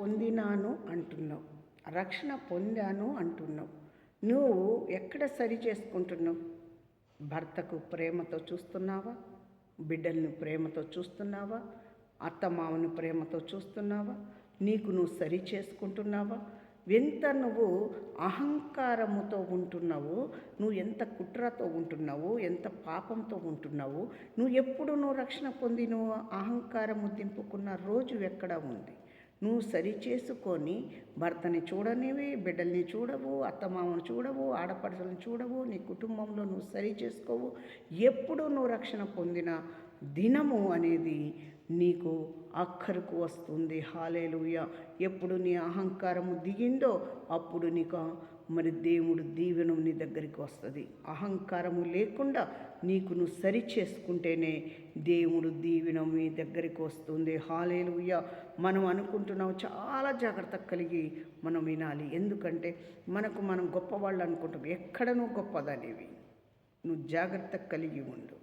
పొందినాను అంటున్నావు, రక్షణ పొందాను అంటున్నావు. నువ్వు ఎక్కడ సరి చేసుకుంటున్నావు? భర్తకు ప్రేమతో చూస్తున్నావా? బిడ్డలను ప్రేమతో చూస్తున్నావా? అత్తమామను ప్రేమతో చూస్తున్నావా? నీకు నువ్వు సరి చేసుకుంటున్నావా? ఎంత నువ్వు అహంకారముతో ఉంటున్నావు, నువ్వు ఎంత కుట్రతో ఉంటున్నావు, ఎంత పాపంతో ఉంటున్నావు. నువ్వు రక్షణ పొంది నువ్వు అహంకారము దింపుకున్న రోజు ఎక్కడ ఉంది? నువ్వు సరి చేసుకొని భర్తని చూడనివి, బిడ్డల్ని చూడవు, అత్తమామను చూడవు, ఆడపడుచులను చూడవు, నీ కుటుంబంలో నువ్వు సరి చేసుకోవు. ఎప్పుడు నువ్వు రక్షణ పొందిన దినము అనేది నీకు అక్కరకు వస్తుంది. హల్లెలూయా. ఎప్పుడు నీ అహంకారము దిగిందో అప్పుడు నీకు మరి దేవుడు దీవెన నీ దగ్గరికి వస్తుంది. అహంకారము లేకుండా నీకు నువ్వు సరి చేసుకుంటేనే దేవుడు దీవెన మీ దగ్గరికి వస్తుంది. హల్లెలూయా. మనం అనుకుంటున్నాం, చాలా జాగ్రత్త కలిగి మనం వినాలి. ఎందుకంటే మనం గొప్పవాళ్ళు అనుకుంటాం. ఎక్కడ నువ్వు గొప్పదనేవి, నువ్వు జాగ్రత్త కలిగి ఉండు.